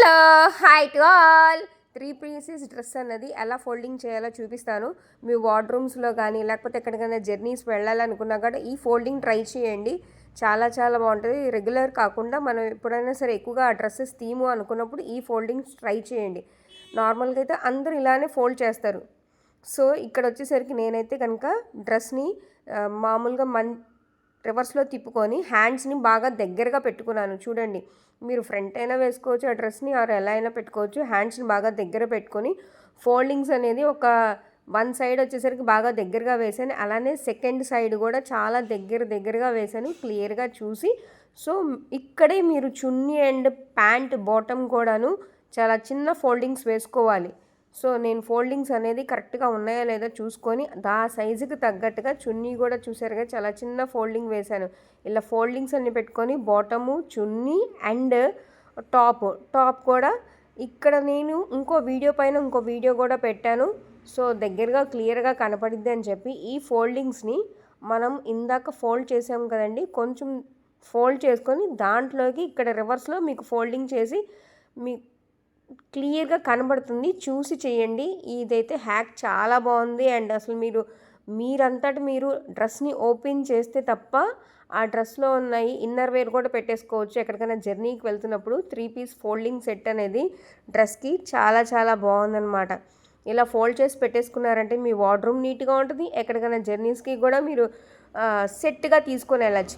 Hello hi to all 3 pieces dress అన్నది ఎలా folding చేయాలో చూపిస్తాను. మీ వార్డ్రూమ్స్లో కానీ లేకపోతే ఎక్కడికైనా జర్నీస్ వెళ్ళాలనుకున్నా కూడా ఈ ఫోల్డింగ్ ట్రై చేయండి. చాలా చాలా బాగుంటుంది. రెగ్యులర్ కాకుండా మనం ఎప్పుడైనా సరే ఎక్కువగా ఆ డ్రెస్సెస్ తీము అనుకున్నప్పుడు ఈ ఫోల్డింగ్స్ ట్రై చేయండి. నార్మల్గా అయితే అందరూ ఇలానే ఫోల్డ్ చేస్తారు. సో ఇక్కడ వచ్చేసరికి నేనైతే కనుక డ్రెస్ని మామూలుగా రివర్స్లో తిప్పుకొని హ్యాండ్స్ని బాగా దగ్గరగా పెట్టుకున్నాను. చూడండి, మీరు ఫ్రంట్ అయినా వేసుకోవచ్చు ఆ డ్రెస్ని, ఆర్ ఎలా అయినా పెట్టుకోవచ్చు. హ్యాండ్స్ని బాగా దగ్గర పెట్టుకొని ఫోల్డింగ్స్ అనేది ఒక వన్ సైడ్ వచ్చేసరికి బాగా దగ్గరగా వేసాను. అలానే సెకండ్ సైడ్ కూడా చాలా దగ్గరగా వేసాను, క్లియర్గా చూసి. సో ఇక్కడే మీరు చున్నీ అండ్ ప్యాంట్ బాటమ్ కూడాను చాలా చిన్న ఫోల్డింగ్స్ వేసుకోవాలి. సో నేను ఫోల్డింగ్స్ అనేది కరెక్ట్గా ఉన్నాయా లేదా చూసుకొని దా సైజుకి తగ్గట్టుగా చున్నీ కూడా చూసారుగా చాలా చిన్న ఫోల్డింగ్ వేశాను. ఇలా ఫోల్డింగ్స్ అన్ని పెట్టుకొని బాటము, చున్నీ అండ్ టాప్ కూడా ఇక్కడ నేను ఇంకో వీడియో కూడా పెట్టాను. సో దగ్గరగా క్లియర్గా కనపడిద్ది అని చెప్పి ఈ ఫోల్డింగ్స్ని మనం ఇందాక ఫోల్డ్ చేసాం కదండి, కొంచెం ఫోల్డ్ చేసుకొని దాంట్లోకి ఇక్కడ రివర్స్లో మీకు ఫోల్డింగ్ చేసి మీ క్లియర్గా కనబడుతుంది. చూసి చేయండి. ఇదైతే హ్యాక్ చాలా బాగుంది. అండ్ అసలు మీరంతటి మీరు డ్రెస్ని ఓపెన్ చేస్తే తప్ప ఆ డ్రెస్లో ఉన్నాయి ఇన్నర్ వేర్ కూడా పెట్టేసుకోవచ్చు. ఎక్కడికైనా జర్నీకి వెళ్తున్నప్పుడు 3 పీస్ ఫోల్డింగ్ సెట్ అనేది డ్రెస్కి చాలా చాలా బాగుందన్నమాట. ఇలా ఫోల్డ్ చేసి పెట్టేసుకున్నారంటే మీ వార్డ్రూమ్ నీట్గా ఉంటుంది. ఎక్కడికైనా జర్నీస్కి కూడా మీరు సెట్గా తీసుకొని వెళ్ళచ్చు.